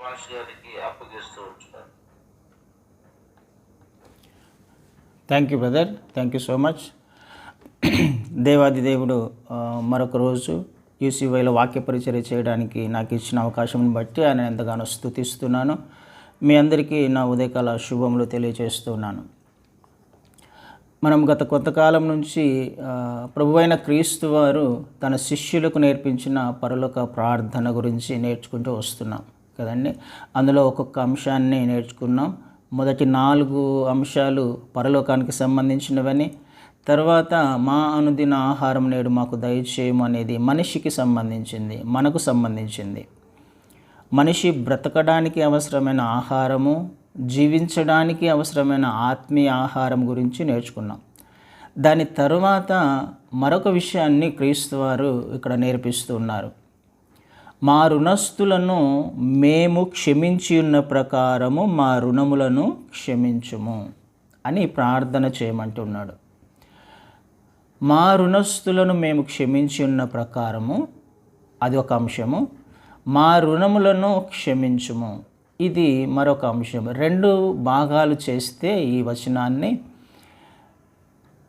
Pastor గారికి అప్పగిస్తూ ఉంటున్నాను. Thank you brother, thank you so much. దేవాది దేవుడు మరొక రోజు యూసీవైలో వాక్య పరిచర్య చేయడానికి నాకు ఇచ్చిన అవకాశం బట్టి ఆయన ఎంతగానో స్తుతిస్తున్నాను. మీ అందరికీ నా ఉదయకాల శుభములు తెలియజేస్తున్నాను. మనం గత కొంతకాలం నుంచి ప్రభువైన క్రీస్తు వారు తన శిష్యులకు నేర్పించిన పరలోక ప్రార్థన గురించి నేర్చుకుంటూ వస్తున్నాం కదండి. అందులో ఒక్కొక్క అంశాన్ని నేర్చుకున్నాం. మొదటి 4 అంశాలు పరలోకానికి సంబంధించినవని, తర్వాత మా అనుదిన ఆహారం నేడు మాకు దయచేయము అనేది మనిషికి సంబంధించింది, మనకు సంబంధించింది. మనిషి బ్రతకడానికి అవసరమైన ఆహారము, జీవించడానికి అవసరమైన ఆత్మీయ ఆహారం గురించి నేర్చుకున్నాం. దాని తరువాత మరొక విషయాన్ని క్రీస్తు వారు ఇక్కడ నేర్పిస్తూ ఉన్నారు. మా రుణస్థులను మేము క్షమించి ఉన్న ప్రకారము మా రుణములను క్షమించుము అని ప్రార్థన చేయమంటున్నాడు. మా రుణస్థులను మేము క్షమించి ఉన్న ప్రకారము అది ఒక అంశము, మా రుణములను క్షమించుము ఇది మరొక అంశం. 2 భాగాలు చేస్తే ఈ వచనాన్ని,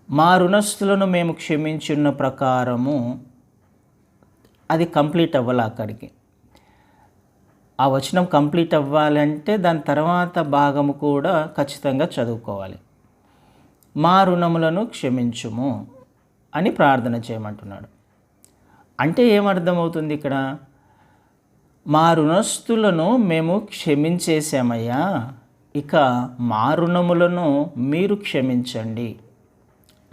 మా రుణస్థులను మేము క్షమించి ఉన్న ప్రకారము అది కంప్లీట్ అవ్వాలి. అక్కడికి ఆ వచనం కంప్లీట్ అవ్వాలంటే దాని తర్వాత భాగము కూడా ఖచ్చితంగా చదువుకోవాలి. మా రుణములను క్షమించుము అని ప్రార్థన చేయమంటున్నాడు. అంటే ఏమర్థమవుతుంది ఇక్కడ? మా రుణస్థులను మేము క్షమించేసామయ్యా, ఇక మా రుణములను మీరు క్షమించండి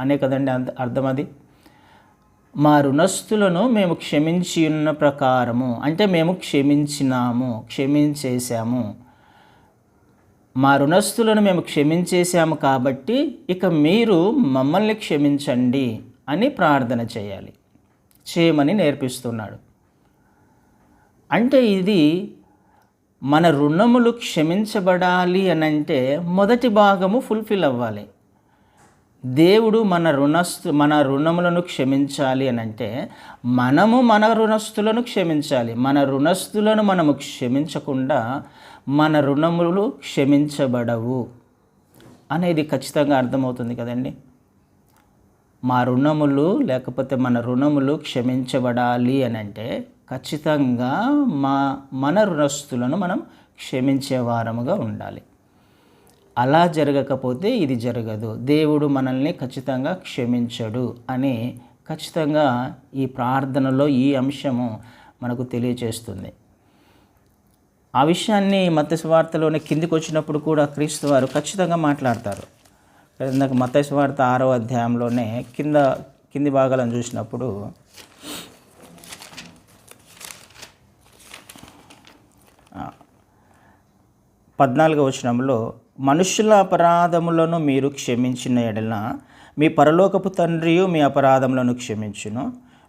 అనే కదండి అర్థం. అది మా రుణస్థులను మేము క్షమించి ఉన్న ప్రకారము అంటే మేము క్షమించినాము, క్షమించేశాము. మా రుణస్థులను మేము క్షమించేశాము కాబట్టి ఇక మీరు మమ్మల్ని క్షమించండి అని ప్రార్థన చేయమని నేర్పిస్తున్నాడు. అంటే ఇది మన రుణములు క్షమించబడాలి అనంటే మొదటి భాగము ఫుల్ఫిల్ అవ్వాలి. దేవుడు మన రుణములను క్షమించాలి అనంటే మనము మన రుణస్థులను క్షమించాలి. మన రుణస్థులను మనము క్షమించకుండా మన రుణములు క్షమించబడవు అనేది ఖచ్చితంగా అర్థమవుతుంది కదండి. మా రుణములు లేకపోతే మన రుణములు క్షమించబడాలి అనంటే ఖచ్చితంగా మన రుణస్థులను మనం క్షమించే వారముగా ఉండాలి. అలా జరగకపోతే ఇది జరగదు. దేవుడు మనల్ని ఖచ్చితంగా క్షమించడు అని ఖచ్చితంగా ఈ ప్రార్థనలో ఈ అంశము మనకు తెలియచేస్తుంది. ఆ విషయాన్ని మత్తయి సువార్తలోనే కిందికి వచ్చినప్పుడు కూడా క్రీస్తు వారు ఖచ్చితంగా మాట్లాడతారు. ఇందాక మత్తయి సువార్త 6వ అధ్యాయంలోనే కింది భాగాలను చూసినప్పుడు పద్నాలుగవ వచనంలో, మనుష్యుల అపరాధములను మీరు క్షమించిన ఎడల మీ పరలోకపు తండ్రియు మీ అపరాధములను క్షమించును.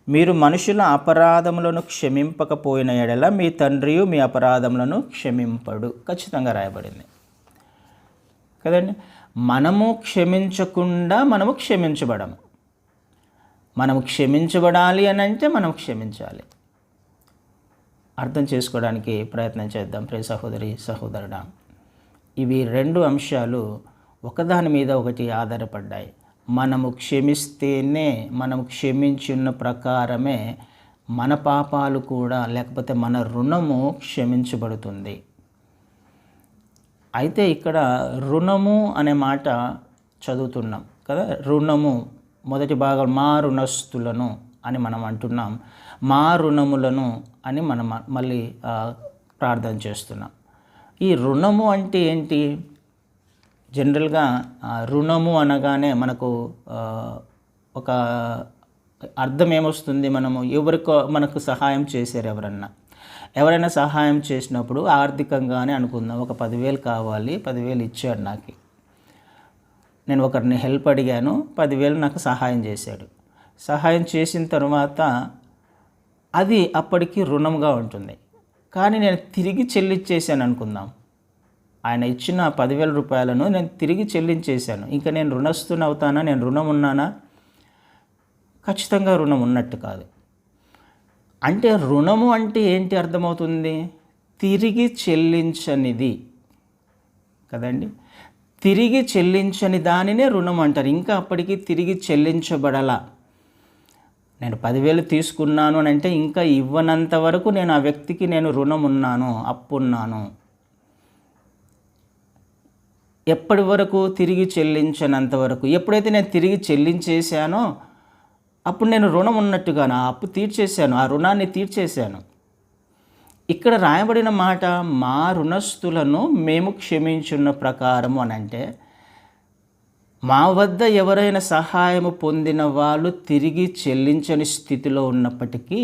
మీరు మనుషుల అపరాధములను క్షమింపకపోయిన ఎడల మీ తండ్రియు మీ అపరాధములను క్షమింపడు. ఖచ్చితంగా రాయబడింది కదండి. మనము క్షమించకుండా మనము క్షమించబడము. మనము క్షమించబడాలి అని అంటే మనం క్షమించాలి. అర్థం చేసుకోవడానికి ప్రయత్నం చేద్దాం ప్రియ సహోదరి సహోదరుడా. ఇవి 2 అంశాలు ఒకదాని మీద ఒకటి ఆధారపడ్డాయి. మనము క్షమిస్తేనే, మనము క్షమించున్న ప్రకారమే మన పాపాలు కూడా లేకపోతే మన రుణము క్షమించబడుతుంది. అయితే ఇక్కడ రుణము అనే మాట చదువుతున్నాం కదా. రుణము మొదటి భాగం మా రుణస్థులను అని మనం అంటున్నాం, మా రుణములను అని మనం మళ్ళీ ప్రార్థన చేస్తున్నాం. ఈ రుణము అంటే ఏంటి? జనరల్గా రుణము అనగానే మనకు ఒక అర్థం ఏమొస్తుంది? మనకు సహాయం చేశారు ఎవరైనా సహాయం చేసినప్పుడు ఆర్థికంగానే అనుకుందాం. ఒక 10,000 కావాలి, 10,000 ఇచ్చాడు నాకు. నేను ఒకరిని హెల్ప్ అడిగాను, 10,000 నాకు సహాయం చేశాడు. సహాయం చేసిన తర్వాత అది అప్పటికి రుణంగా ఉంటుంది. కానీ నేను తిరిగి చెల్లించేశాను అనుకుందాం. ఆయన ఇచ్చిన 10,000 రూపాయలను నేను తిరిగి చెల్లించేశాను. ఇంకా నేను రుణస్థుని అవుతానా? నేను రుణం ఉన్నానా? ఖచ్చితంగా రుణం ఉన్నట్టు కాదు. అంటే రుణము అంటే ఏంటి అర్థమవుతుంది? తిరిగి చెల్లించనిది కదండి. తిరిగి చెల్లించని దానినే రుణం అంటారు. ఇంకా అప్పటికి తిరిగి చెల్లించబడాల. నేను 10,000 తీసుకున్నాను అని అంటే ఇంకా ఇవ్వనంత వరకు నేను ఆ వ్యక్తికి నేను రుణం ఉన్నాను, అప్పున్నాను. ఎప్పటి వరకు? తిరిగి చెల్లించనంత వరకు. ఎప్పుడైతే నేను తిరిగి చెల్లించేశానో అప్పుడు నేను రుణం ఉన్నట్టుగా ఆ అప్పు తీర్చేశాను, ఆ రుణాన్ని తీర్చేశాను. ఇక్కడ రాయబడిన మాట మా రుణస్థులను మేము క్షమించున్న ప్రకారము అని అంటే మా వద్ద ఎవరైనా సహాయము పొందిన వాళ్ళు తిరిగి చెల్లించని స్థితిలో ఉన్నప్పటికీ,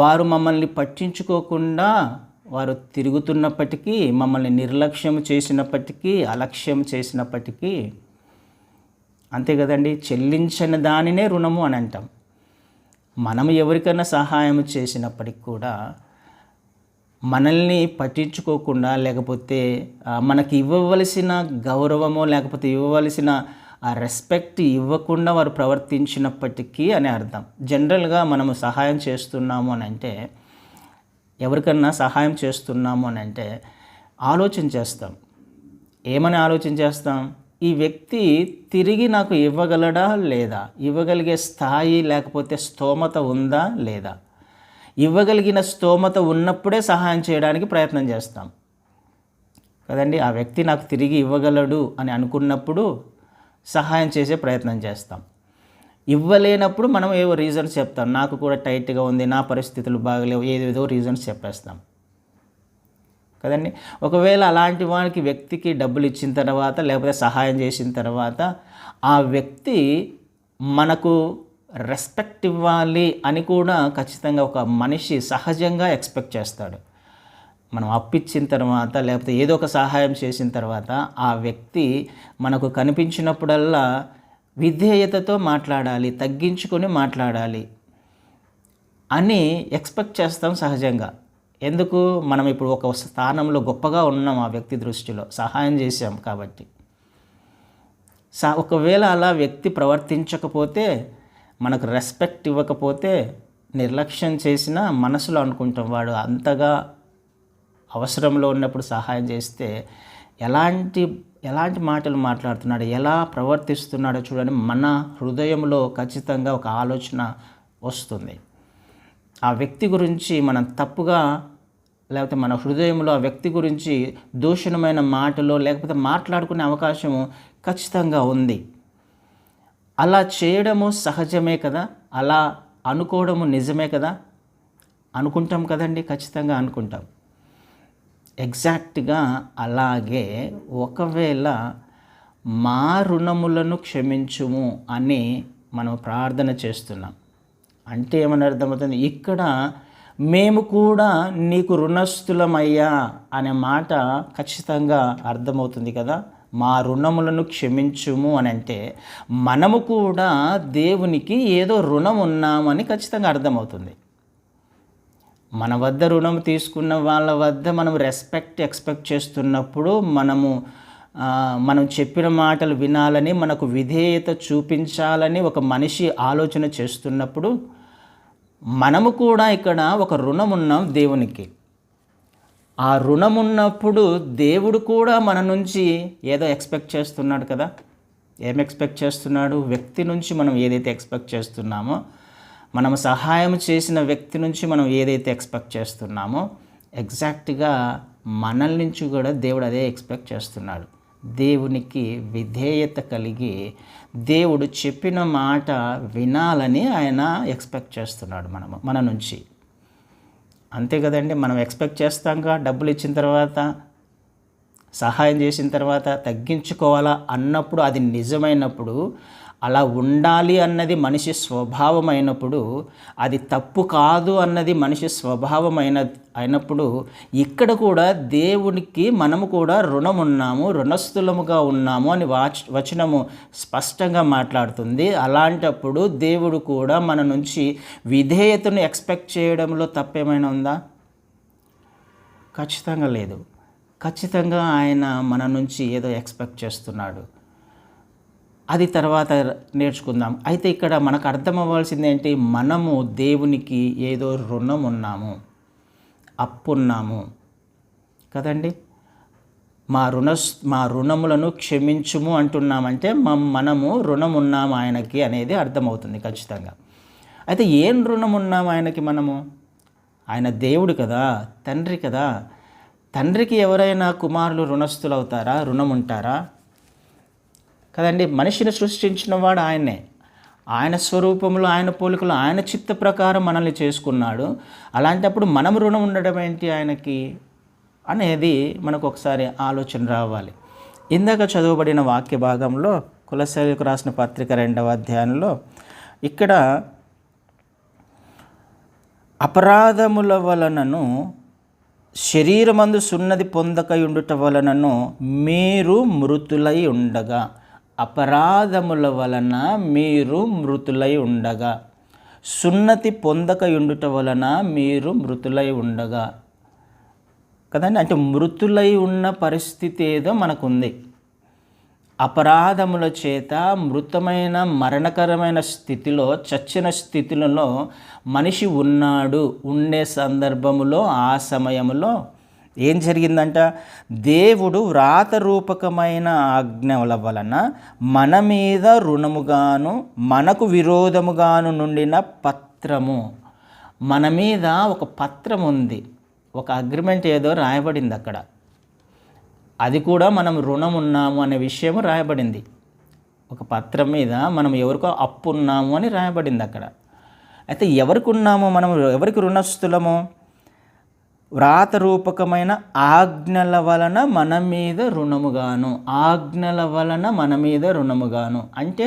వారు మమ్మల్ని పట్టించుకోకుండా వారు తిరుగుతున్నప్పటికీ, మమ్మల్ని నిర్లక్ష్యం చేసినప్పటికీ, అలక్ష్యం చేసినప్పటికీ, అంతే కదండి, చెల్లించని దానినే రుణము అని అంటాం. మనం ఎవరికైనా సహాయం చేసినప్పటికి కూడా మనల్ని పట్టించుకోకుండా, లేకపోతే మనకి ఇవ్వవలసిన గౌరవమో లేకపోతే ఇవ్వవలసిన ఆ రెస్పెక్ట్ ఇవ్వకుండా వారు ప్రవర్తించినప్పటికీ అని అర్థం. జనరల్గా మనము సహాయం చేస్తున్నాము అని అంటే, ఎవరికన్నా సహాయం చేస్తున్నాము అని అంటే ఆలోచన చేస్తాం. ఏమని ఆలోచన చేస్తాం? ఈ వ్యక్తి తిరిగి నాకు ఇవ్వగలడా లేదా, ఇవ్వగలిగే స్థాయి లేకపోతే స్తోమత ఉందా లేదా. ఇవ్వగలిగిన స్తోమత ఉన్నప్పుడే సహాయం చేయడానికి ప్రయత్నం చేస్తాం కదండి. ఆ వ్యక్తి నాకు తిరిగి ఇవ్వగలడు అని అనుకున్నప్పుడు సహాయం చేసే ప్రయత్నం చేస్తాం. ఇవ్వలేనప్పుడు మనం ఏవో రీజన్స్ చెప్తాం. నాకు కూడా టైట్గా ఉంది, నా పరిస్థితులు బాగలేవు, ఏదేదో రీజన్స్ చెప్పేస్తాం కదండి. ఒకవేళ అలాంటి వానికి వ్యక్తికి డబ్బులు ఇచ్చిన తర్వాత లేకపోతే సహాయం చేసిన తర్వాత ఆ వ్యక్తి మనకు రెస్పెక్ట్ ఇవ్వాలి అని కూడా ఖచ్చితంగా ఒక మనిషి సహజంగా ఎక్స్పెక్ట్ చేస్తాడు. మనం అప్పిచ్చిన తర్వాత లేకపోతే ఏదో ఒక సహాయం చేసిన తర్వాత ఆ వ్యక్తి మనకు కనిపించినప్పుడల్లా విధేయతతో మాట్లాడాలి, తగ్గించుకొని మాట్లాడాలి అని ఎక్స్పెక్ట్ చేస్తాం సహజంగా. ఎందుకు? మనం ఇప్పుడు ఒక స్థానంలో గొప్పగా ఉన్నాం ఆ వ్యక్తి దృష్టిలో, సహాయం చేశాం కాబట్టి. ఒకవేళ అలా వ్యక్తి ప్రవర్తించకపోతే, మనకు రెస్పెక్ట్ ఇవ్వకపోతే, నిర్లక్ష్యం చేసినా మనసులో అనుకుంటాం వాడు అంతగా అవసరంలో ఉన్నప్పుడు సహాయం చేస్తే ఎలాంటి మాటలు మాట్లాడుతున్నాడు, ఎలా ప్రవర్తిస్తున్నాడో చూడని మన హృదయంలో ఖచ్చితంగా ఒక ఆలోచన వస్తుంది. ఆ వ్యక్తి గురించి మనం తప్పుగా లేకపోతే మన హృదయంలో ఆ వ్యక్తి గురించి దూషణమైన మాటలో లేకపోతే మాట్లాడుకునే అవకాశము ఖచ్చితంగా ఉంది. అలా చేయడము సహజమే కదా, అలా అనుకోవడము నిజమే కదా, అనుకుంటాం కదండి, ఖచ్చితంగా అనుకుంటాం. ఎగ్జాక్ట్గా అలాగే ఒకవేళ మా రుణములను క్షమించుము అని మనం ప్రార్థన చేస్తున్నాం అంటే ఏమని అర్థమవుతుంది? ఇక్కడ మేము కూడా నీకు రుణస్థులమయ్యా అనే మాట ఖచ్చితంగా అర్థమవుతుంది కదా. మా రుణములను క్షమించుము అని అంటే మనము కూడా దేవునికి ఏదో రుణం ఉన్నామని ఖచ్చితంగా అర్థమవుతుంది. మన వద్ద రుణం తీసుకున్న వాళ్ళ వద్ద మనం రెస్పెక్ట్ ఎక్స్పెక్ట్ చేస్తున్నప్పుడు, మనం చెప్పిన మాటలు వినాలని, మనకు విధేయత చూపించాలని ఒక మనిషి ఆలోచన చేస్తున్నప్పుడు మనము కూడా ఇక్కడ ఒక రుణం ఉన్నాం దేవునికి. ఆ రుణం ఉన్నప్పుడు దేవుడు కూడా మన నుంచి ఏదో ఎక్స్పెక్ట్ చేస్తున్నాడు కదా. ఏం ఎక్స్పెక్ట్ చేస్తున్నాడు? వ్యక్తి నుంచి మనం ఏదైతే ఎక్స్పెక్ట్ చేస్తున్నామో, మనం సహాయం చేసిన వ్యక్తి నుంచి మనం ఏదైతే ఎక్స్పెక్ట్ చేస్తున్నామో, ఎగ్జాక్ట్గా మనల్ నుంచి కూడా దేవుడు అదే ఎక్స్పెక్ట్ చేస్తున్నాడు. దేవునికి విధేయత కలిగి దేవుడు చెప్పిన మాట వినాలని ఆయన ఎక్స్పెక్ట్ చేస్తున్నాడు మన నుంచి. అంతే కదండి. మనం ఎక్స్పెక్ట్ చేస్తాంగా, డబ్బులు ఇచ్చిన తర్వాత, సహాయం చేసిన తర్వాత తగ్గించుకోవాలా అన్నప్పుడు, అది నిజమైనప్పుడు, అలా ఉండాలి అన్నది మనిషి స్వభావం అయినప్పుడు, అది తప్పు కాదు అన్నది మనిషి స్వభావం అయినప్పుడు, ఇక్కడ కూడా దేవునికి మనము కూడా రుణం ఉన్నాము, రుణస్థులముగా ఉన్నాము అని వచనము స్పష్టంగా మాట్లాడుతుంది. అలాంటప్పుడు దేవుడు కూడా మన నుంచి విధేయతను ఎక్స్పెక్ట్ చేయడంలో తప్పేమైనా ఉందా? ఖచ్చితంగా లేదు. ఖచ్చితంగా ఆయన మన నుంచి ఏదో ఎక్స్పెక్ట్ చేస్తున్నాడు. అది తర్వాత నేర్చుకుందాం. అయితే ఇక్కడ మనకు అర్థం అవ్వాల్సింది ఏంటి? మనము దేవునికి ఏదో రుణం ఉన్నాము. అప్పున్నాము కదండి. మా రుణములను క్షమించుము అంటున్నామంటే మనము రుణం ఉన్నాము ఆయనకి అనేది అర్థమవుతుంది ఖచ్చితంగా. అయితే ఏం రుణం ఉన్నాము ఆయనకి మనము? ఆయన దేవుడు కదా, తండ్రి కదా. తండ్రికి ఎవరైనా కుమారులు రుణస్థులు అవుతారా? రుణం ఉంటారా? కదండి. మనిషిని సృష్టించిన వాడు ఆయనే. ఆయన స్వరూపంలో, ఆయన పోలికలో, ఆయన చిత్త ప్రకారం మనల్ని చేసుకున్నాడు. అలాంటప్పుడు మనం రుణం ఉండడం ఏంటి ఆయనకి అనేది మనకు ఒకసారి ఆలోచన రావాలి. ఇందాక చదవబడిన వాక్య భాగంలో కొలస్సీలకు రాసిన పత్రిక 2వ అధ్యాయంలో ఇక్కడ అపరాధముల వలనను శరీరమందు సున్నతి పొందకయుండుట వలనను మీరు మృతులై ఉండగా, అపరాధముల వలన మీరు మృతులై ఉండగా, సున్నతి పొందకయుండుట వలన మీరు మృతులై ఉండగా కదండి. అంటే మృతులై ఉన్న పరిస్థితి ఏదో మనకుంది. అపరాధముల చేత మృతమైన మరణకరమైన స్థితిలో, చచ్చిన స్థితులలో మనిషి ఉండే సందర్భములో, ఆ సమయంలో ఏం జరిగిందంట? దేవుడు వ్రాతరూపకమైన ఆజ్ఞల వలన మన మీద రుణముగాను మనకు విరోధముగాను నుండిన పత్రము, మన మీద ఒక పత్రం ఉంది, ఒక అగ్రిమెంట్ ఏదో రాయబడింది అక్కడ. అది కూడా మనం రుణం ఉన్నాము అనే విషయం రాయబడింది. ఒక పత్రం మీద మనం ఎవరికో అప్పు ఉన్నాము అని రాయబడింది అక్కడ. అయితే ఎవరికి ఉన్నాము మనం? ఎవరికి రుణస్థులము? వ్రాతరూపకమైన ఆజ్ఞల వలన మన మీద రుణముగాను, ఆజ్ఞల వలన మన మీద రుణముగాను అంటే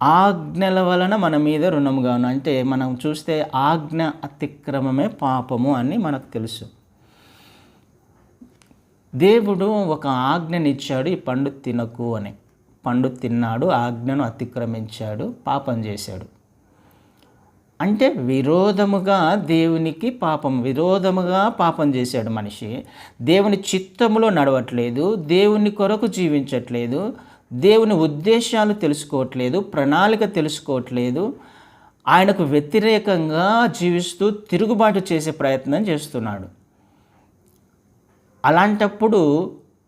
ఆజ్ఞల వలన మన మీద రుణముగాను అంటే మనం చూస్తే ఆజ్ఞ అతిక్రమమే పాపము అని మనకు తెలుసు. దేవుడు ఒక ఆజ్ఞనిచ్చాడు, ఈ పండు తినకు అని. పండు తిన్నాడు, ఆజ్ఞను అతిక్రమించాడు, పాపం చేశాడు. అంటే విరోధముగా దేవునికి విరోధముగా పాపం చేశాడు మనిషి. దేవుని చిత్తములో నడవట్లేదు, దేవుని కొరకు జీవించట్లేదు, దేవుని ఉద్దేశాలు తెలుసుకోవట్లేదు, ప్రణాళిక తెలుసుకోవట్లేదు, ఆయనకు వ్యతిరేకంగా జీవిస్తూ తిరుగుబాటు చేసే ప్రయత్నం చేస్తున్నాడు. అలాంటప్పుడు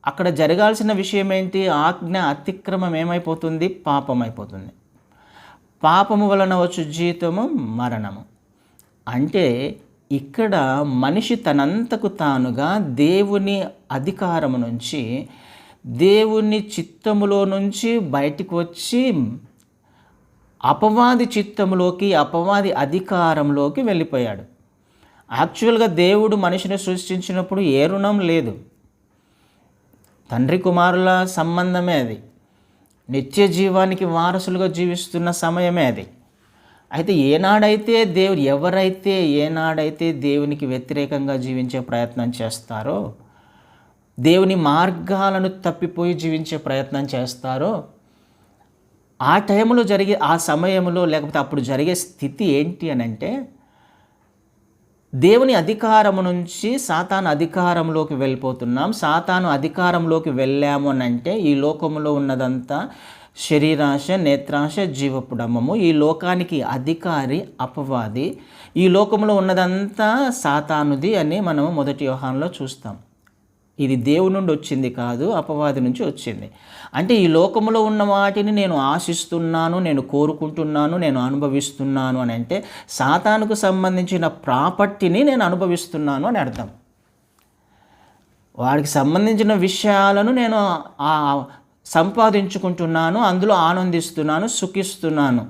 అక్కడ జరగాల్సిన విషయం ఏంటి? ఆజ్ఞ అతిక్రమం ఏమైపోతుంది? పాపం అయిపోతుంది. పాపము వలన వచ్చు జీతము మరణము. అంటే ఇక్కడ మనిషి తనంతకు తానుగా దేవుని అధికారము నుంచి, దేవుని చిత్తములో నుంచి బయటికి వచ్చి అపవాది చిత్తములోకి, అపవాది అధికారంలోకి వెళ్ళిపోయాడు. యాక్చువల్గా దేవుడు మనిషిని సృష్టించినప్పుడు ఏ రుణం లేదు. తండ్రి కుమారుల సంబంధమే అది. నిత్య జీవానికి వారసులుగా జీవిస్తున్న సమయమే అది. అయితే ఎవరైతే ఏనాడైతే దేవునికి వ్యతిరేకంగా జీవించే ప్రయత్నం చేస్తారో, దేవుని మార్గాలను తప్పిపోయి జీవించే ప్రయత్నం చేస్తారో, ఆ టైంలో ఆ సమయంలో లేకపోతే అప్పుడు జరిగే స్థితి ఏంటి అని అంటే, దేవుని అధికారము నుంచి సాతాను అధికారంలోకి వెళ్ళిపోతున్నాం. సాతాను అధికారంలోకి వెళ్ళాము అని అంటే ఈ లోకంలో ఉన్నదంతా శరీరాశ, నేత్రాశ, జీవపు డంబము. ఈ లోకానికి అధికారి అపవాది. ఈ లోకంలో ఉన్నదంతా సాతానుది అని మనం 1 యోహానులో చూస్తాం. ఇది దేవుని నుండి వచ్చింది కాదు, అపవాది నుంచి వచ్చింది. అంటే ఈ లోకంలో ఉన్న వాటిని నేను ఆశిస్తున్నాను, నేను కోరుకుంటున్నాను, నేను అనుభవిస్తున్నాను అని అంటే సాతానుకు సంబంధించిన ప్రాపర్టీని నేను అనుభవిస్తున్నాను అని అర్థం. వాడికి సంబంధించిన విషయాలను నేను సంపాదించుకుంటున్నాను, అందులో ఆనందిస్తున్నాను, సుఖిస్తున్నాను,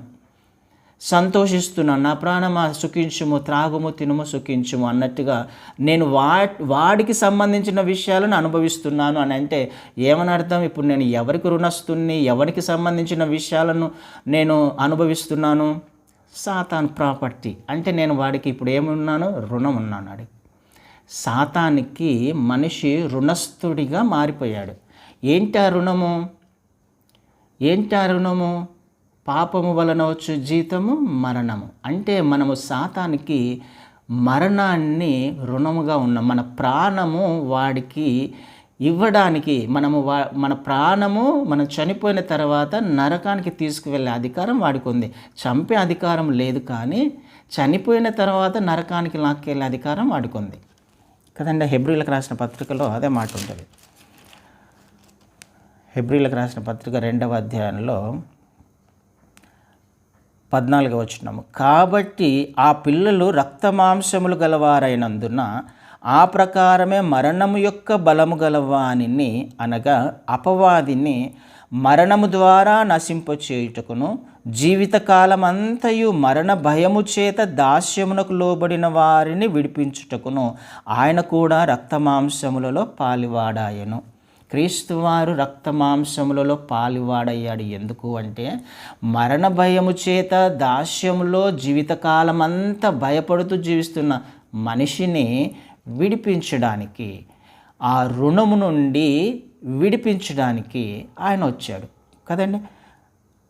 సంతోషిస్తున్నాను. నా ప్రాణమా సుఖించుము, త్రాగుము, తినుము, సుఖించుము అన్నట్టుగా నేను వాడికి సంబంధించిన విషయాలను అనుభవిస్తున్నాను అని అంటే ఏమని అర్థం? ఇప్పుడు నేను ఎవరికి రుణస్తుని, ఎవరికి సంబంధించిన విషయాలను నేను అనుభవిస్తున్నాను? సాతాను ప్రాపర్టీ. అంటే నేను వాడికి ఇప్పుడు ఏమున్నాను? రుణం ఉన్నాను. వాడికి సాతానికి మనిషి రుణస్థుడిగా మారిపోయాడు. ఏంటి ఆ రుణము? పాపము వలన వచ్చు జీతము మరణము. అంటే మనము సాతానికి మరణాన్ని రుణముగా ఉన్నాం. మన ప్రాణము వాడికి ఇవ్వడానికి మన ప్రాణము మనం చనిపోయిన తర్వాత నరకానికి తీసుకువెళ్ళే అధికారం వాడికి ఉంది. చంపే అధికారం లేదు, కానీ చనిపోయిన తర్వాత నరకానికి లాక్కెళ్ళే అధికారం వాడికి ఉంది కదండి. హెబ్రీలకు రాసిన పత్రికలో అదే మాట ఉంటుంది. హెబ్రీలకు రాసిన పత్రిక 2వ అధ్యాయంలో 14వ వచనం, కాబట్టి ఆ పిల్లలు రక్తమాంసములు గలవారైనందున ఆ ప్రకారమే మరణము యొక్క బలము గలవానిని అనగా అపవాదిని మరణము ద్వారా నశింపచేయుటకును జీవితకాలమంతయు మరణ భయము చేత దాస్యమునకు లోబడిన వారిని విడిపించుటకును ఆయన కూడా రక్తమాంసములలో పాలివాడాయను. క్రీస్తువారు రక్తమాంసములలో పాలివాడయ్యాడు. ఎందుకు అంటే మరణ భయము చేత దాస్యములో జీవితకాలం అంతా భయపడుతూ జీవిస్తున్న మనిషిని విడిపించడానికి, ఆ రుణము నుండి విడిపించడానికి ఆయన వచ్చాడు కదండి.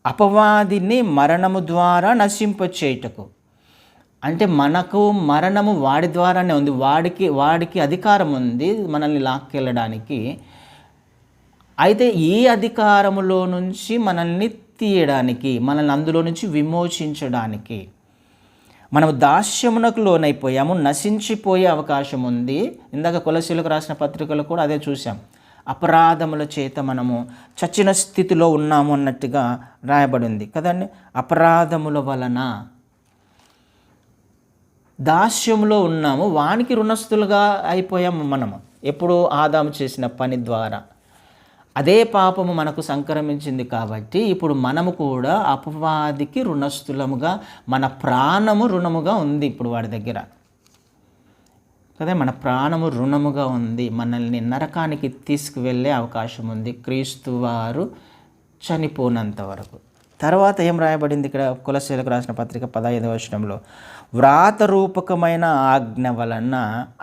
అపవాదిని మరణము ద్వారా నశింపచేయుటకు అంటే మనకు మరణము వాడి ద్వారానే ఉంది. వాడికి అధికారం ఉంది మనల్ని లాక్కెళ్ళడానికి. అయితే ఈ అధికారములో నుంచి మనల్ని తీయడానికి, మనల్ని అందులో నుంచి విమోచించడానికి, మనం దాస్యమునకు లోనైపోయాము, నశించిపోయే అవకాశం ఉంది. ఇందాక కొలసీలకు రాసిన పత్రికలో కూడా అదే చూసాం. అపరాధముల చేత మనము చచ్చిన స్థితిలో ఉన్నాము అన్నట్టుగా రాయబడింది కదండి. అపరాధముల వలన దాస్యములో ఉన్నాము, వానికి రుణస్థులుగా అయిపోయాము మనము. ఎప్పుడు ఆదాము చేసిన పని ద్వారా అదే పాపము మనకు సంక్రమించింది. కాబట్టి ఇప్పుడు మనము కూడా అపవాదికి రుణస్థులముగా, మన ప్రాణము రుణముగా ఉంది ఇప్పుడు వాడి దగ్గర కదా. మన ప్రాణము రుణముగా ఉంది, మనల్ని నరకానికి తీసుకువెళ్ళే అవకాశం ఉంది క్రీస్తు వారు చనిపోనంత వరకు. తర్వాత ఏం రాయబడింది ఇక్కడ కొలస్సీలకు రాసిన పత్రిక 15వ వచనంలో, వ్రాత రూపకమైన ఆజ్ఞ వలన,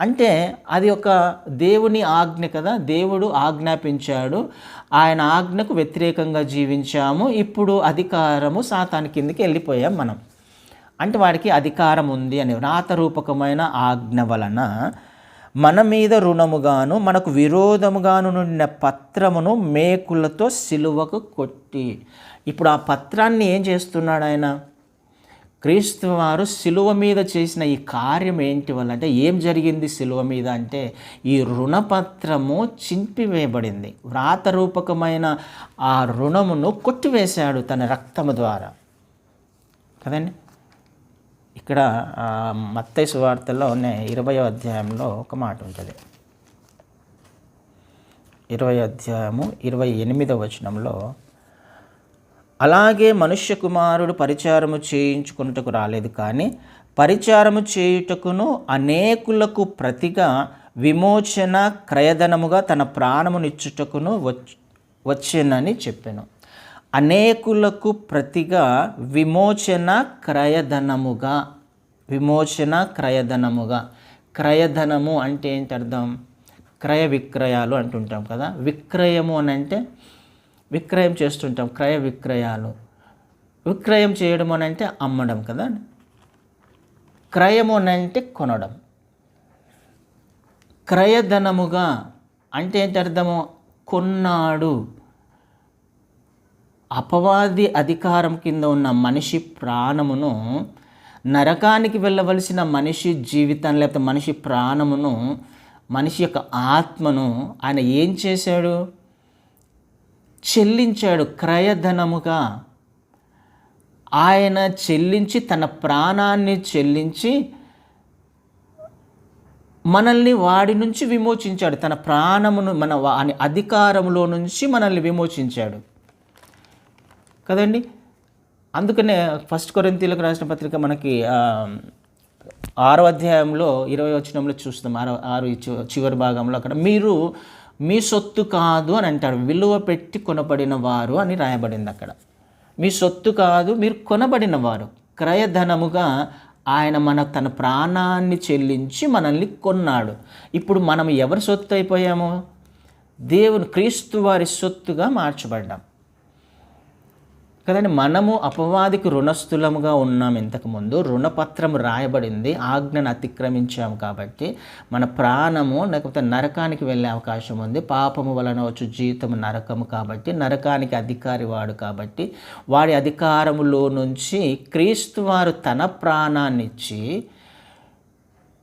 అంటే అది ఒక దేవుని ఆజ్ఞ కదా, దేవుడు ఆజ్ఞాపించాడు, ఆయన ఆజ్ఞకు వ్యతిరేకంగా జీవించాము, ఇప్పుడు అధికారము సాతాను కిందికి వెళ్ళిపోయాం మనం. అంటే వాడికి అధికారం ఉంది అని. వ్రాత రూపకమైన ఆజ్ఞ వలన మన మీద రుణముగాను మనకు విరోధముగాను నుండిన పత్రమును మేకులతో సిలువకు కొట్టి, ఇప్పుడు ఆ పత్రాన్ని ఏం చేస్తున్నాడు ఆయన? క్రీస్తు వారు సిలువ మీద చేసిన ఈ కార్యం ఏంటి వల్ల అంటే ఏం జరిగింది సిలువ మీద అంటే ఈ రుణపత్రము చింపివేయబడింది. వ్రాతరూపకమైన ఆ రుణమును కొట్టివేశాడు తన రక్తము ద్వారా కదండి. ఇక్కడ మత్తయి సువార్తలోనే 20వ అధ్యాయంలో ఒక మాట ఉంటుంది. 20వ అధ్యాయము 28వ వచనంలో, అలాగే మనుష్య కుమారుడు పరిచారము చేయించుకున్నటకు రాలేదు, కానీ పరిచారము చేయుటకును అనేకులకు ప్రతిగా విమోచన క్రయధనముగా తన ప్రాణమునిచ్చుటకును వచ్చెనని చెప్పాను. అనేకులకు ప్రతిగా విమోచన క్రయధనముగా, విమోచన క్రయధనముగా. క్రయధనము అంటే ఏంటి అర్థం? క్రయ విక్రయాలు అంటుంటాం కదా. విక్రయము అని అంటే విక్రయం చేస్తుంటాం, క్రయ విక్రయాలు. విక్రయం చేయడం అని అంటే అమ్మడం కదా. క్రయము అని అంటే కొనడం. క్రయధనముగా అంటే ఏంటి అర్థము? కొన్నాడు. అపవాది అధికారం కింద ఉన్న మనిషి ప్రాణమును, నరకానికి వెళ్ళవలసిన మనిషి జీవితం లేకపోతే మనిషి ప్రాణమును, మనిషి యొక్క ఆత్మను ఆయన ఏం చేశాడు? చెల్లించాడు క్రయధనముగా. ఆయన చెల్లించి, తన ప్రాణాన్ని చెల్లించి మనల్ని వాడి నుంచి విమోచించాడు. తన ప్రాణమును మన అధికారంలో నుంచి మనల్ని విమోచించాడు కదండి. అందుకనే 1 కొరింథీయులకు రాసిన పత్రిక మనకి 6వ అధ్యాయంలో 20వ వచనంలో చూస్తాం. 6 చివరి భాగంలో అక్కడ మీరు మీ సొత్తు కాదు అని అంటాడు. విలువ పెట్టి కొనబడిన వారు అని రాయబడింది అక్కడ. మీ సొత్తు కాదు, మీరు కొనబడిన వారు. క్రయధనముగా ఆయన తన ప్రాణాన్ని చెల్లించి మనల్ని కొన్నాడు. ఇప్పుడు మనం ఎవరి సొత్తు అయిపోయాము? దేవుని క్రీస్తు వారి సొత్తుగా మార్చబడ్డాం కదండి. మనము అపవాదికి రుణస్థులముగా ఉన్నాం. ఇంతకుముందు రుణపత్రం రాయబడింది, ఆజ్ఞను అతిక్రమించాము కాబట్టి మన ప్రాణము లేకపోతే నరకానికి వెళ్ళే అవకాశం ఉంది. పాపము వలన వచ్చు జీతము నరకము కాబట్టి నరకానికి అధికారి వాడు కాబట్టి వాడి అధికారములో నుంచి క్రీస్తు వారు తన ప్రాణాన్నిచ్చి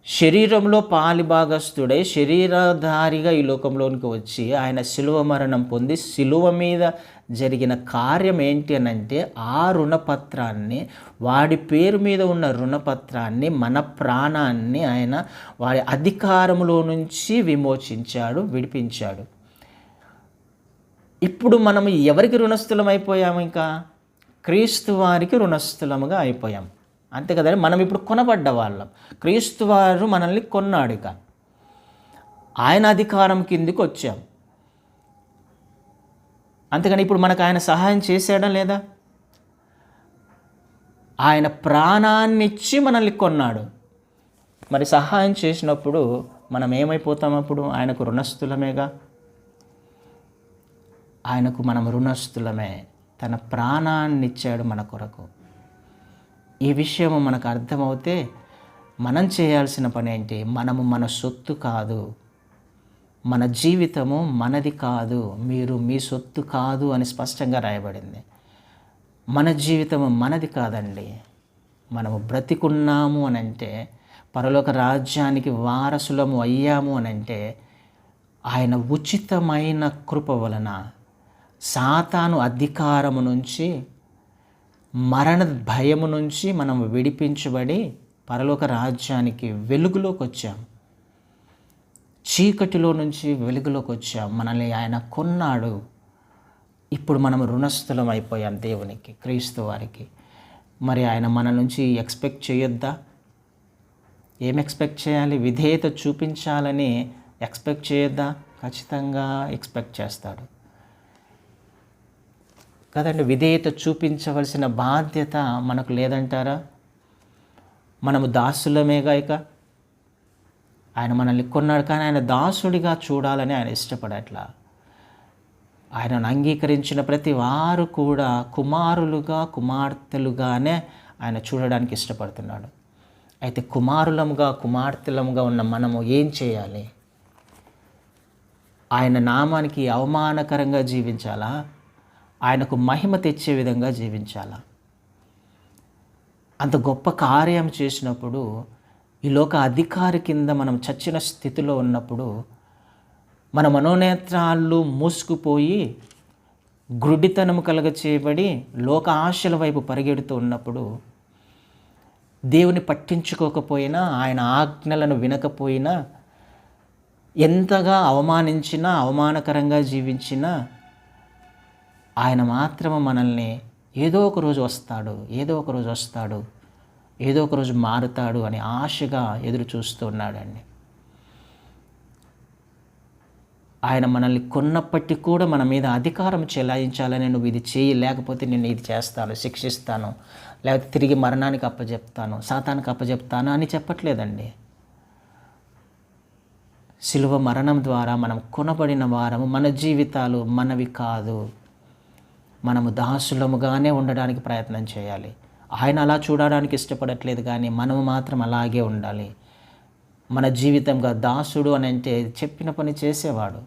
శరీరంలో పాలిభాగస్తుడై శరీరధారిగా ఈ లోకంలోనికి వచ్చి ఆయన శిలువ మరణం పొంది శిలువ మీద జరిగిన కార్యం ఏంటి అని అంటే ఆ రుణపత్రాన్ని, వాడి పేరు మీద ఉన్న రుణపత్రాన్ని, మన ప్రాణాన్ని ఆయన వాడి అధికారంలో నుంచి విమోచించాడు, విడిపించాడు. ఇప్పుడు మనం ఎవరికి రుణస్థులం అయిపోయాము? ఇంకా క్రీస్తు వారికి రుణస్థులముగా అయిపోయాం. అంతే కదండి. మనం ఇప్పుడు కొనబడ్డ వాళ్ళం. క్రీస్తు వారు మనల్ని కొన్నాడు. ఇక ఆయన అధికారం కిందికి వచ్చాం. అంతేగాని ఇప్పుడు మనకు ఆయన సహాయం చేశాడా లేదా? ఆయన ప్రాణాన్నిచ్చి మనల్ని కొన్నాడు. మరి సహాయం చేసినప్పుడు మనం ఏమైపోతాం? అప్పుడు ఆయనకు రుణస్థులమేగా. ఆయనకు మనం రుణస్థులమే. తన ప్రాణాన్నిచ్చాడు మన కొరకు. ఈ విషయము మనకు అర్థమవుతే మనం చేయాల్సిన పని ఏంటి? మనము మన సొత్తు కాదు, మన జీవితము మనది కాదు, మీరు మీ సొత్తు కాదు అని స్పష్టంగా రాయబడింది. మన జీవితము మనది కాదండి. మనము బ్రతికున్నాము అని అంటే, పరలోక రాజ్యానికి వారసులము అయ్యాము అని అంటే ఆయన ఉచితమైన కృప వలన సాతాను అధికారము నుంచి, మరణ భయము నుంచి మనం విడిపించబడి పరలోక రాజ్యానికి వెలుగులోకి వచ్చాం. చీకటిలో నుంచి వెలుగులోకి వచ్చాం. మనల్ని ఆయన కొన్నాడు. ఇప్పుడు మనం రుణస్థులం అయిపోయాం దేవునికి, క్రీస్తు వారికి. మరి ఆయన మన నుంచి ఎక్స్పెక్ట్ చేయొద్దా? ఏం ఎక్స్పెక్ట్ చేయాలి? విధేయత చూపించాలని ఎక్స్పెక్ట్ చేయొద్దా? ఖచ్చితంగా ఎక్స్పెక్ట్ చేస్తాడు కదండి. విధేయత చూపించవలసిన బాధ్యత మనకు లేదంటారా? మనము దాసులమేగా. ఇక ఆయన మనల్ని కొన్నాడు, కానీ ఆయన దాసుడిగా చూడాలని ఆయన ఇష్టపడట్లా. ఆయనను అంగీకరించిన ప్రతి వారు కూడా కుమారులుగా, కుమార్తెలుగానే ఆయన చూడడానికి ఇష్టపడుతున్నాడు. అయితే కుమారులముగా, కుమార్తెలముగా ఉన్న మనము ఏం చేయాలి? ఆయన నామానికి అవమానకరంగా జీవించాలా? ఆయనకు మహిమ తెచ్చే విధంగా జీవించాలా? అంత గొప్ప కార్యం చేసినప్పుడు, ఈ లోక అధికారి కింద మనం చచ్చిన స్థితిలో ఉన్నప్పుడు, మన మనోనేత్రాలు మూసుకుపోయి గ్రుడ్డితనము కలగ చేయబడి లోక ఆశల వైపు పరిగెడుతూ ఉన్నప్పుడు, దేవుని పట్టించుకోకపోయినా, ఆయన ఆజ్ఞలను వినకపోయినా, ఎంతగా అవమానించినా, అవమానకరంగా జీవించినా, ఆయన మాత్రము మనల్ని ఏదో ఒక రోజు వస్తాడు, ఏదో ఒక రోజు వస్తాడు, ఏదో ఒక రోజు మారుతాడు అని ఆశగా ఎదురు చూస్తూ ఉన్నాడండి. ఆయన మనల్ని కొన్నప్పటికీ కూడా మన మీద అధికారం చెలాయించాలని, నువ్వు ఇది చేయి, లేకపోతే నేను ఇది చేస్తాను, శిక్షిస్తాను, లేకపోతే తిరిగి మరణానికి అప్పచెప్తాను, సాతానికి అప్పచెప్తాను అని చెప్పట్లేదండి. శిలువ మరణం ద్వారా మనం కొనబడిన వారము. మన జీవితాలు మనవి కాదు. మనము దాసులముగానే ఉండడానికి ప్రయత్నం చేయాలి. ఆయన అలా చూడడానికి ఇష్టపడట్లేదు, కానీ మనము మాత్రం అలాగే ఉండాలి. మన జీవితంగా దాసుడు అని అంటే చెప్పిన పని చేసేవాడు.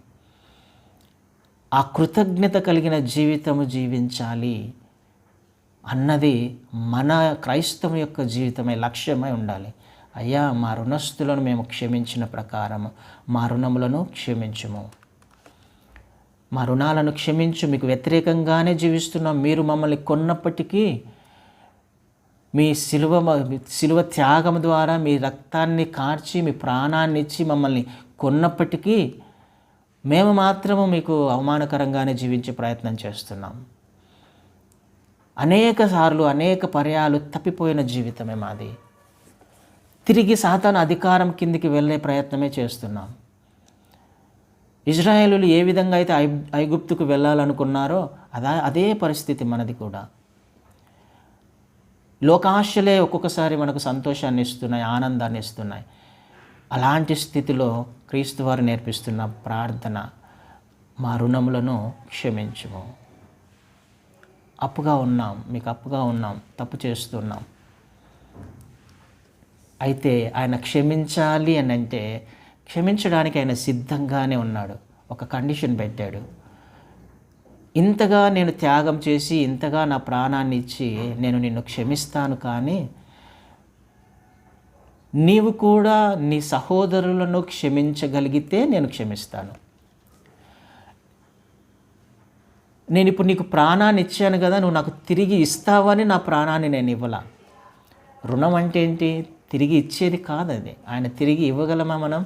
ఆ కృతజ్ఞత కలిగిన జీవితము జీవించాలి అన్నది మన క్రైస్తవం యొక్క జీవితమే లక్ష్యమై ఉండాలి. అయ్యా, మా రుణస్థులను మేము క్షమించిన ప్రకారము మా రుణములను క్షమించుము, మా రుణాలను క్షమించు. మీకు వ్యతిరేకంగానే జీవిస్తున్నాం. మీరు మమ్మల్ని కొన్నప్పటికీ, మీ శిలువ త్యాగం ద్వారా మీ రక్తాన్ని కార్చి మీ ప్రాణాన్ని ఇచ్చి మమ్మల్ని కొన్నప్పటికీ మేము మాత్రము మీకు అవమానకరంగానే జీవించే ప్రయత్నం చేస్తున్నాం. అనేక సార్లు, అనేక పర్యాలు తప్పిపోయిన జీవితమే మాది. తిరిగి సాతాను అధికారం కిందికి వెళ్ళే ప్రయత్నమే చేస్తున్నాం. ఇజ్రాయేలులు ఏ విధంగా అయితే ఐగుప్తుకు వెళ్ళాలనుకున్నారో అదే పరిస్థితి మనది కూడా. లోకాశలే ఒక్కొక్కసారి మనకు సంతోషాన్ని ఇస్తున్నాయి, ఆనందాన్ని ఇస్తున్నాయి. అలాంటి స్థితిలో క్రీస్తు వారు నేర్పిస్తున్న ప్రార్థన, మా రుణములను క్షమించుము. మీకు అప్పుగా ఉన్నాం, తప్పు చేస్తున్నాం. అయితే ఆయన క్షమించాలి అని అంటే క్షమించడానికి ఆయన సిద్ధంగానే ఉన్నాడు. ఒక కండిషన్ పెట్టాడు. ఇంతగా నేను త్యాగం చేసి, ఇంతగా నా ప్రాణాన్ని ఇచ్చి నేను నిన్ను క్షమిస్తాను, కానీ నీవు కూడా నీ సహోదరులను క్షమించగలిగితే నేను క్షమిస్తాను. నేను ఇప్పుడు నీకు ప్రాణాన్ని ఇచ్చాను కదా, నువ్వు నాకు తిరిగి ఇస్తావని నా ప్రాణాన్ని నేను ఇవ్వలా. రుణం అంటే ఏంటి? తిరిగి ఇచ్చేది కాదు అది. ఆయన తిరిగి ఇవ్వగలమా మనం?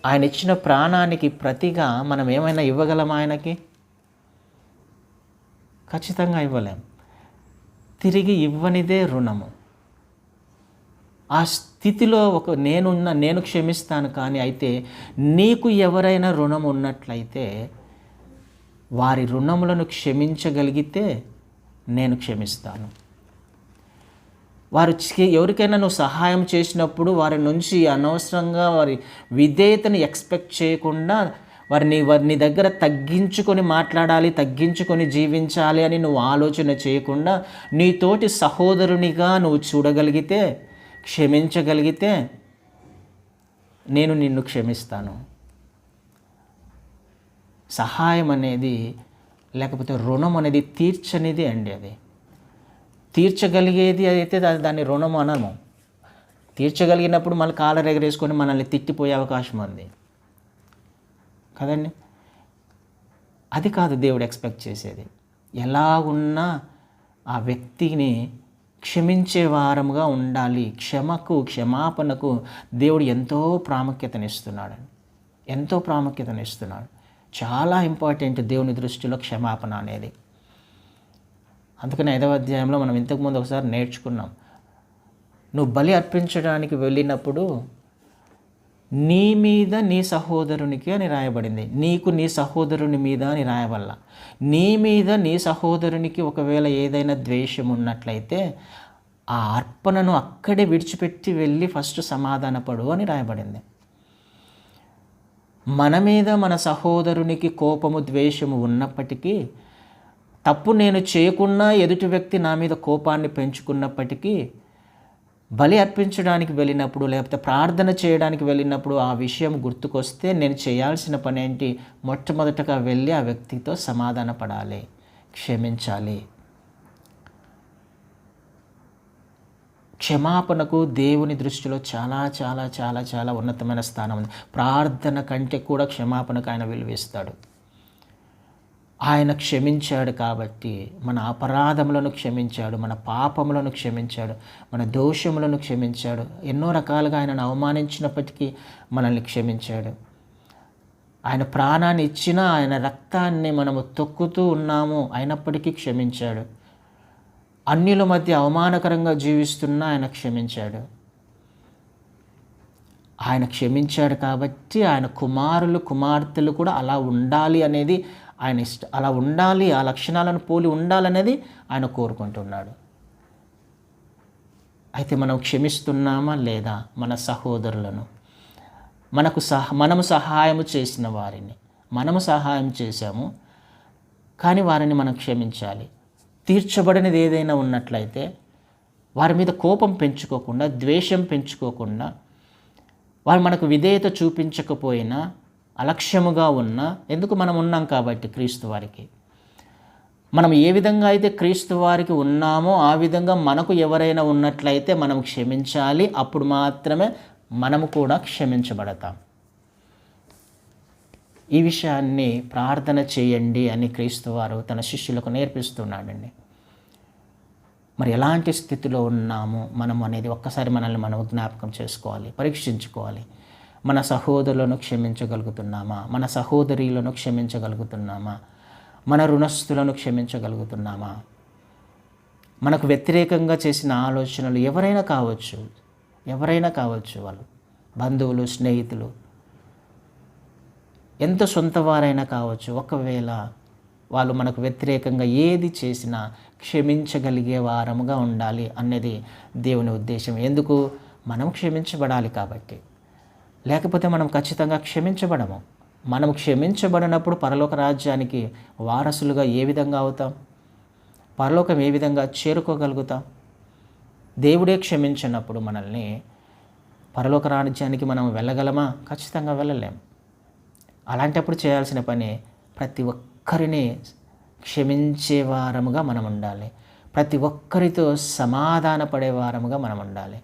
ఆయన ఇచ్చిన ప్రాణానికి ప్రతిగా మనం ఏమైనా ఇవ్వగలమా ఆయనకి? ఖచ్చితంగా ఇవ్వలేం. తిరిగి ఇవ్వనిదే రుణము. ఆ స్థితిలో నేను క్షమిస్తాను, కానీ అయితే నీకు ఎవరైనా రుణం ఉన్నట్లయితే వారి రుణములను క్షమించగలిగితే నేను క్షమిస్తాను. ఎవరికైనా నువ్వు సహాయం చేసినప్పుడు వారి నుంచి అనవసరంగా వారి విధేయతని ఎక్స్పెక్ట్ చేయకుండా వారిని దగ్గర తగ్గించుకొని మాట్లాడాలి, తగ్గించుకొని జీవించాలి అని నువ్వు ఆలోచన చేయకుండా నీతోటి సహోదరునిగా నువ్వు చూడగలిగితే, క్షమించగలిగితే నేను నిన్ను క్షమిస్తాను. సహాయం అనేది లేకపోతే రుణం అనేది తీర్చనిది అండి. అది తీర్చగలిగేది అయితే దాన్ని రుణం అనము. తీర్చగలిగినప్పుడు మళ్ళీ కాలర్ ఎగరేసుకొని మనల్ని తిట్టిపోయే అవకాశం ఉంది కదండి. అది కాదు దేవుడు ఎక్స్పెక్ట్ చేసేది. ఎలా ఉన్నా ఆ వ్యక్తిని క్షమించే వారముగా ఉండాలి. క్షమాపణకు దేవుడు ఎంతో ప్రాముఖ్యతనిస్తున్నాడు. చాలా ఇంపార్టెంట్ దేవుని దృష్టిలో క్షమాపణ అనేది. అందుకని 5వ అధ్యాయంలో మనం ఇంతకుముందు ఒకసారి నేర్చుకున్నాం. నువ్వు బలి అర్పించడానికి వెళ్ళినప్పుడు నీ మీద నీ సహోదరునికి అని రాయబడింది. నీకు నీ సహోదరుని మీద అని రాయవల్ల. నీ మీద నీ సహోదరునికి ఒకవేళ ఏదైనా ద్వేషం ఉన్నట్లయితే ఆ అర్పణను అక్కడే విడిచిపెట్టి వెళ్ళి ఫస్ట్ సమాధానపడు అని రాయబడింది. మన మీద మన సహోదరునికి కోపము, ద్వేషము ఉన్నప్పటికీ, తప్పు నేను చేయకున్నా ఎదుటి వ్యక్తి నా మీద కోపాన్ని పెంచుకున్నప్పటికీ, బలి అర్పించడానికి వెళ్ళినప్పుడు లేకపోతే ప్రార్థన చేయడానికి వెళ్ళినప్పుడు ఆ విషయం గుర్తుకొస్తే నేను చేయాల్సిన పని ఏంటి? మొట్టమొదటగా వెళ్ళి ఆ వ్యక్తితో సమాధాన పడాలి, క్షమించాలి. క్షమాపణకు దేవుని దృష్టిలో చాలా చాలా చాలా చాలా ఉన్నతమైన స్థానం ఉంది. ప్రార్థన కంటే కూడా క్షమాపణకు ఆయన విలువిస్తాడు. ఆయన క్షమించాడు కాబట్టి మన అపరాధములను క్షమించాడు, మన పాపములను క్షమించాడు, మన దోషములను క్షమించాడు. ఎన్నో రకాలుగా ఆయనను అవమానించినప్పటికీ మనల్ని క్షమించాడు. ఆయన ప్రాణాన్ని ఇచ్చినా, ఆయన రక్తాన్ని మనము తొక్కుతూ ఉన్నాము అయినప్పటికీ క్షమించాడు. అన్యుల మధ్య అవమానకరంగా జీవిస్తున్నా ఆయన క్షమించాడు. ఆయన క్షమించాడు కాబట్టి ఆయన కుమార్తెలు కూడా అలా ఉండాలి అనేది ఆయన అలా ఉండాలి, ఆ లక్షణాలను పోలి ఉండాలనేది ఆయన కోరుకుంటున్నాడు. అయితే మనం క్షమిస్తున్నామా లేదా మన సహోదరులను? మనము సహాయం చేసిన వారిని మనము సహాయం చేశాము, కానీ వారిని మనం క్షమించాలి. తీర్చబడినది ఏదైనా ఉన్నట్లయితే వారి మీద కోపం పెంచుకోకుండా, ద్వేషం పెంచుకోకుండా, వారు మనకు విధేయత చూపించకపోయినా, అలక్ష్యముగా ఉన్నా, ఎందుకు మనం ఉన్నాం కాబట్టి క్రీస్తు వారికి, మనం ఏ విధంగా అయితే క్రీస్తు వారికి ఉన్నామో ఆ విధంగా మనకు ఎవరైనా ఉన్నట్లయితే మనం క్షమించాలి. అప్పుడు మాత్రమే మనము కూడా క్షమించబడతాం. ఈ విషయాన్ని ప్రార్థన చేయండి అని క్రీస్తు వారు తన శిష్యులకు నేర్పిస్తున్నాడండి. మరి ఎలాంటి స్థితిలో ఉన్నాము మనం అనేది ఒక్కసారి మనల్ని మనం జ్ఞాపకం చేసుకోవాలి, పరీక్షించుకోవాలి. మన సహోదరులను క్షమించగలుగుతున్నామా? మన సహోదరీలను క్షమించగలుగుతున్నామా? మన రుణస్థులను క్షమించగలుగుతున్నామా? మనకు వ్యతిరేకంగా చేసిన ఆలోచనలు ఎవరైనా కావచ్చు, వాళ్ళు బంధువులు, స్నేహితులు, ఎంత సొంత వారైనా కావచ్చు. ఒకవేళ వాళ్ళు మనకు వ్యతిరేకంగా ఏది చేసినా క్షమించగలిగే వారముగా ఉండాలి అన్నది దేవుని ఉద్దేశం. ఎందుకు? మనం క్షమించబడాలి కాబట్టి. లేకపోతే మనం ఖచ్చితంగా క్షమించబడము. మనం క్షమించబడినప్పుడు పరలోక రాజ్యానికి వారసులుగా ఏ విధంగా అవుతాం? పరలోకం ఏ విధంగా చేరుకోగలుగుతాం? దేవుడే క్షమించినప్పుడు మనల్ని పరలోక రాజ్యానికి మనం వెళ్ళగలమా? ఖచ్చితంగా వెళ్ళలేం. అలాంటప్పుడు చేయాల్సిన పని ప్రతి ఒక్కరిని క్షమించే వారముగా మనం ఉండాలి. ప్రతి ఒక్కరితో సమాధాన పడే వారముగా మనం ఉండాలి.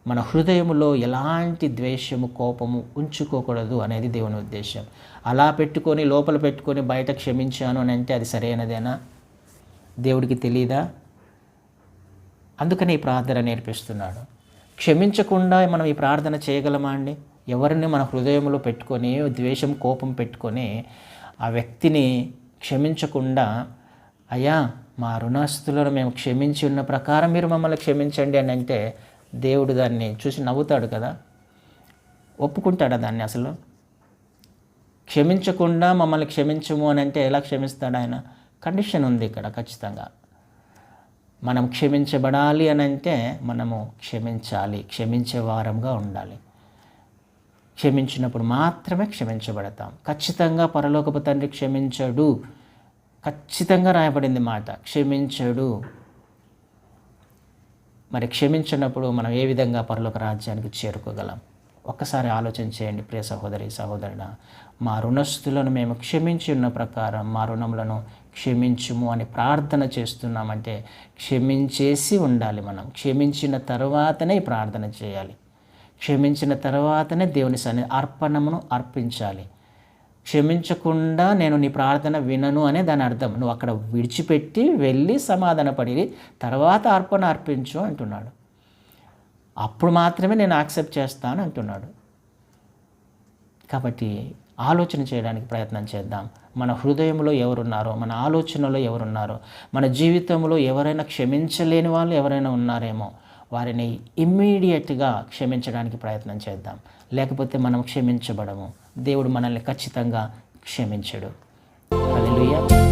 మన హృదయములో ఎలాంటి ద్వేషము, కోపము ఉంచుకోకూడదు అనేది దేవుని ఉద్దేశం. అలా పెట్టుకొని లోపల పెట్టుకొని బయట క్షమించాను అని అంటే అది సరైనదేనా? దేవుడికి తెలీదా? అందుకని ఈ ప్రార్థన నేర్పిస్తున్నాడు. క్షమించకుండా మనం ఈ ప్రార్థన చేయగలమా అండి? ఎవరిని మన హృదయంలో పెట్టుకొని ద్వేషం, కోపం పెట్టుకొని ఆ వ్యక్తిని క్షమించకుండా, అయ్యా మా రుణస్తులను మేము క్షమించి ఉన్న ప్రకారం మీరు మమ్మల్ని క్షమించండి అని అంటే దేవుడు దాన్ని చూసి నవ్వుతాడు కదా? ఒప్పుకుంటాడా దాన్ని? అసలు క్షమించకుండా మమ్మల్ని క్షమించము అని అంటే ఎలా క్షమిస్తాడు ఆయన? కండిషన్ ఉంది ఇక్కడ ఖచ్చితంగా. మనం క్షమించబడాలి అని అంటే మనము క్షమించాలి, క్షమించే వారంగా ఉండాలి. క్షమించినప్పుడు మాత్రమే క్షమించబడతాం. ఖచ్చితంగా పరలోకపు తండ్రి క్షమించడు. ఖచ్చితంగా రాయబడింది మాట, క్షమించడు. మరి క్షమించినప్పుడు మనం ఏ విధంగా పరలోక రాజ్యానికి చేరుకోగలం? ఒక్కసారి ఆలోచన చేయండి ప్రియ సహోదరి, సహోదరుడా. మా రుణస్తులను మేము క్షమించి ఉన్న ప్రకారం మా రుణములను క్షమించుము అని ప్రార్థన చేస్తున్నామంటే క్షమించేసి ఉండాలి. మనం క్షమించిన తర్వాతనే ఈ ప్రార్థన చేయాలి. క్షమించిన తర్వాతనే దేవుని అర్పణమును అర్పించాలి. క్షమించకుండా నేను నీ ప్రార్థన వినను అనే దాని అర్థం. నువ్వు అక్కడ విడిచిపెట్టి వెళ్ళి సమాధానపడి తర్వాత అర్పణ అర్పించు అంటున్నాడు. అప్పుడు మాత్రమే నేను యాక్సెప్ట్ చేస్తాను అంటున్నాడు. కాబట్టి ఆలోచన చేయడానికి ప్రయత్నం చేద్దాం. మన హృదయంలో ఎవరున్నారో, మన ఆలోచనలో ఎవరున్నారో, మన జీవితంలో ఎవరైనా క్షమించలేని వాళ్ళు ఎవరైనా ఉన్నారేమో వారిని ఇమ్మీడియట్గా క్షమించడానికి ప్రయత్నం చేద్దాం. లేకపోతే మనం క్షమించబడము. దేవుడు మనల్ని ఖచ్చితంగా క్షమించడు. హల్లెలూయా.